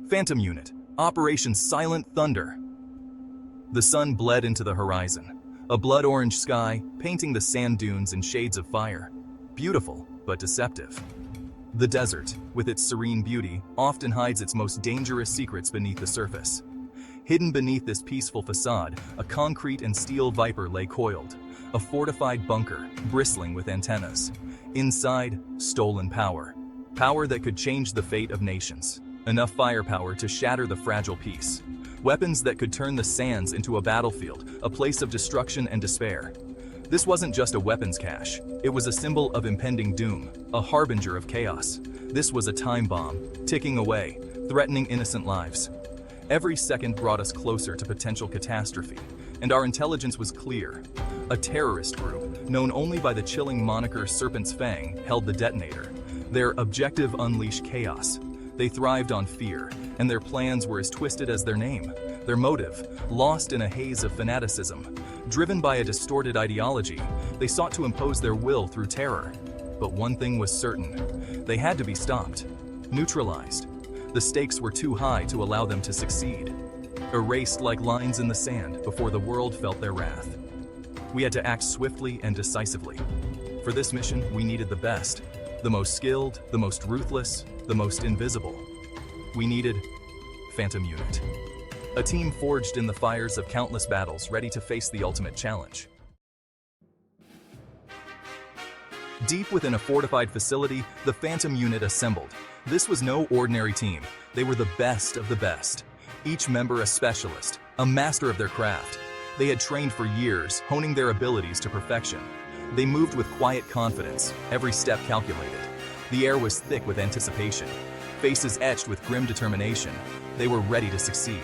Phantom Unit, Operation Silent Thunder. The sun bled into the horizon, a blood-orange sky painting the sand dunes in shades of fire. Beautiful, but deceptive. The desert, with its serene beauty, often hides its most dangerous secrets beneath the surface. Hidden beneath this peaceful facade, a concrete and steel viper lay coiled, a fortified bunker, bristling with antennas. Inside, stolen power. Power that could change the fate of nations. Enough firepower to shatter the fragile peace. Weapons that could turn the sands into a battlefield, a place of destruction and despair. This wasn't just a weapons cache. It was a symbol of impending doom, a harbinger of chaos. This was a time bomb, ticking away, threatening innocent lives. Every second brought us closer to potential catastrophe, and our intelligence was clear. A terrorist group, known only by the chilling moniker Serpent's Fang, held the detonator. Their objective: unleash chaos. They thrived on fear, and their plans were as twisted as their name. Their motive, lost in a haze of fanaticism. Driven by a distorted ideology, they sought to impose their will through terror. But one thing was certain: they had to be stopped, neutralized. The stakes were too high to allow them to succeed. Erased like lines in the sand before the world felt their wrath. We had to act swiftly and decisively. For this mission, we needed the best, the most skilled, the most ruthless, the most invisible. We needed Phantom Unit. A team forged in the fires of countless battles, ready to face the ultimate challenge. Deep within a fortified facility, the Phantom Unit assembled. This was no ordinary team. They were the best of the best. Each member a specialist, a master of their craft. They had trained for years, honing their abilities to perfection. They moved with quiet confidence, every step calculated. The air was thick with anticipation, faces etched with grim determination. They were ready to succeed.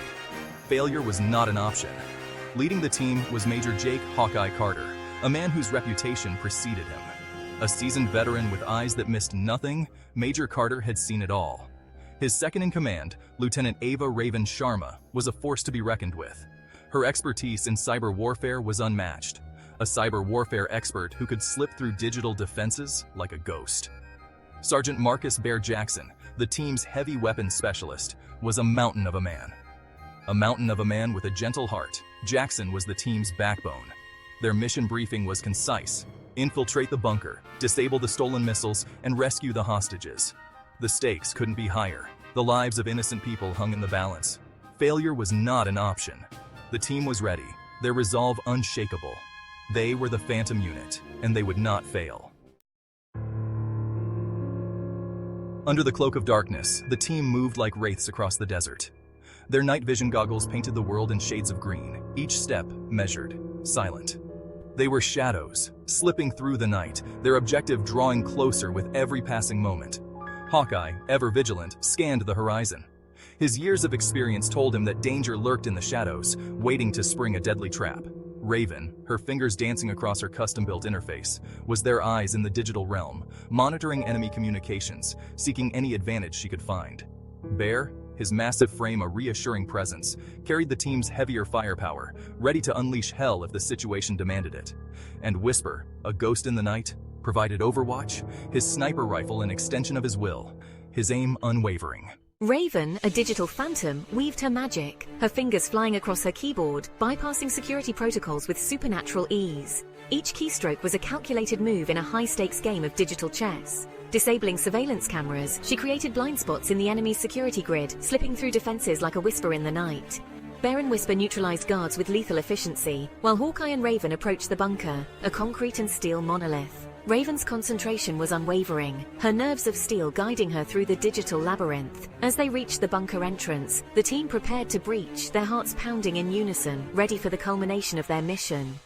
Failure was not an option. Leading the team was Major Jake Hawkeye Carter, a man whose reputation preceded him. A seasoned veteran with eyes that missed nothing, Major Carter had seen it all. His second-in-command, Lieutenant Ava Raven Sharma, was a force to be reckoned with. Her expertise in cyber warfare was unmatched. A cyber warfare expert who could slip through digital defenses like a ghost. Sergeant Marcus Bear Jackson, the team's heavy weapons specialist, was a mountain of a man. A mountain of a man with a gentle heart, Jackson was the team's backbone. Their mission briefing was concise: infiltrate the bunker, disable the stolen missiles, and rescue the hostages. The stakes couldn't be higher. The lives of innocent people hung in the balance. Failure was not an option. The team was ready, their resolve unshakable. They were the Phantom Unit, and they would not fail. Under the cloak of darkness, the team moved like wraiths across the desert. Their night vision goggles painted the world in shades of green, each step measured, silent. They were shadows, slipping through the night, their objective drawing closer with every passing moment. Hawkeye, ever vigilant, scanned the horizon. His years of experience told him that danger lurked in the shadows, waiting to spring a deadly trap. Raven, her fingers dancing across her custom-built interface, was their eyes in the digital realm, monitoring enemy communications, seeking any advantage she could find. Bear, his massive frame a reassuring presence, carried the team's heavier firepower, ready to unleash hell if the situation demanded it. And Whisper, a ghost in the night, provided overwatch, his sniper rifle an extension of his will, his aim unwavering. Raven, a digital phantom, weaved her magic, her fingers flying across her keyboard, bypassing security protocols with supernatural ease. Each keystroke was a calculated move in a high-stakes game of digital chess. Disabling surveillance cameras, she created blind spots in the enemy's security grid, slipping through defenses like a whisper in the night. Bear and Whisper neutralized guards with lethal efficiency, while Hawkeye and Raven approached the bunker, a concrete and steel monolith. Raven's concentration was unwavering, her nerves of steel guiding her through the digital labyrinth. As they reached the bunker entrance, the team prepared to breach, their hearts pounding in unison, ready for the culmination of their mission.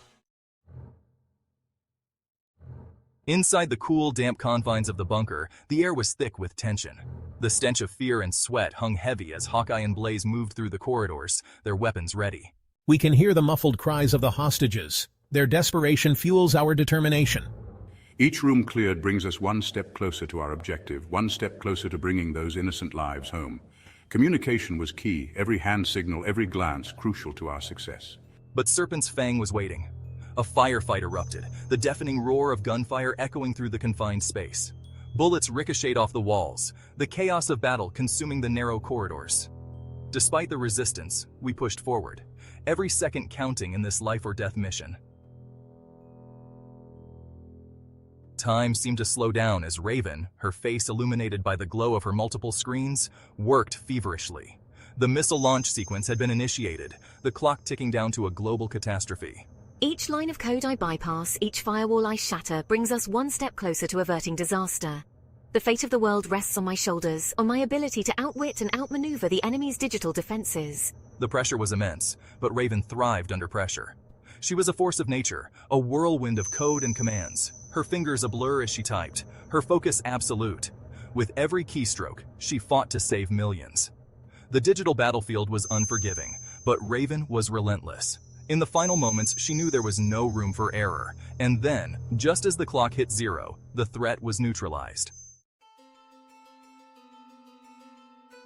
Inside the cool, damp confines of the bunker, the air was thick with tension. The stench of fear and sweat hung heavy as Hawkeye and Blaze moved through the corridors, their weapons ready. We can hear the muffled cries of the hostages. Their desperation fuels our determination. Each room cleared brings us one step closer to our objective, one step closer to bringing those innocent lives home. Communication was key, every hand signal, every glance crucial to our success. But Serpent's Fang was waiting. A firefight erupted, the deafening roar of gunfire echoing through the confined space. Bullets ricocheted off the walls, the chaos of battle consuming the narrow corridors. Despite the resistance, we pushed forward, every second counting in this life-or-death mission. Time seemed to slow down as Raven, her face illuminated by the glow of her multiple screens, worked feverishly. The missile launch sequence had been initiated, the clock ticking down to a global catastrophe. Each line of code I bypass, each firewall I shatter, brings us one step closer to averting disaster. The fate of the world rests on my shoulders, on my ability to outwit and outmaneuver the enemy's digital defenses. The pressure was immense, but Raven thrived under pressure. She was a force of nature, a whirlwind of code and commands. Her fingers a blur as she typed, her focus absolute. With every keystroke, she fought to save millions. The digital battlefield was unforgiving, but Raven was relentless. In the final moments, she knew there was no room for error. And then, just as the clock hit 0, the threat was neutralized.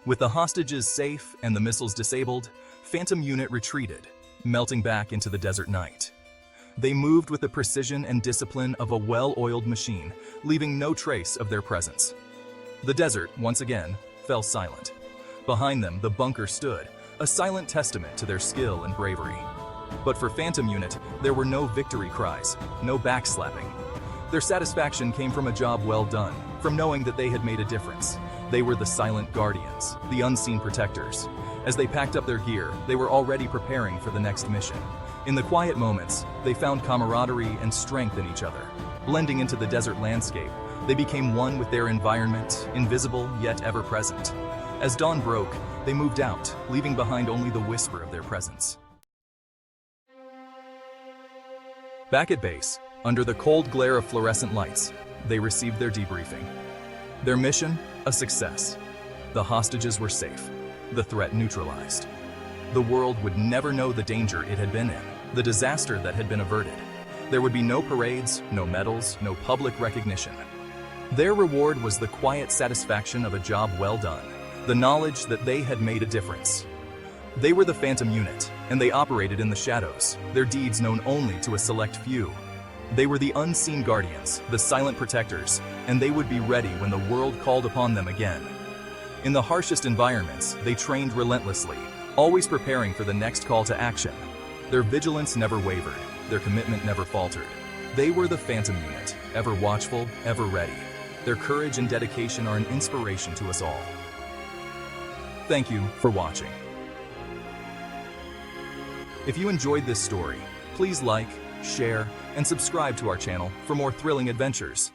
With the hostages safe and the missiles disabled, Phantom Unit retreated, melting back into the desert night. They moved with the precision and discipline of a well-oiled machine, leaving no trace of their presence. The desert, once again, fell silent. Behind them, the bunker stood, a silent testament to their skill and bravery. But for Phantom Unit, there were no victory cries, no backslapping. Their satisfaction came from a job well done, from knowing that they had made a difference. They were the silent guardians, the unseen protectors. As they packed up their gear, they were already preparing for the next mission. In the quiet moments, they found camaraderie and strength in each other. Blending into the desert landscape, they became one with their environment, invisible yet ever present. As dawn broke, they moved out, leaving behind only the whisper of their presence. Back at base, under the cold glare of fluorescent lights, they received their debriefing. Their mission, a success. The hostages were safe, the threat neutralized. The world would never know the danger it had been in, the disaster that had been averted. There would be no parades, no medals, no public recognition. Their reward was the quiet satisfaction of a job well done, the knowledge that they had made a difference. They were the Phantom Unit, and they operated in the shadows, their deeds known only to a select few. They were the unseen guardians, the silent protectors, and they would be ready when the world called upon them again. In the harshest environments, they trained relentlessly, always preparing for the next call to action. Their vigilance never wavered, their commitment never faltered. They were the Phantom Unit, ever watchful, ever ready. Their courage and dedication are an inspiration to us all. Thank you for watching. If you enjoyed this story, please like, share, and subscribe to our channel for more thrilling adventures.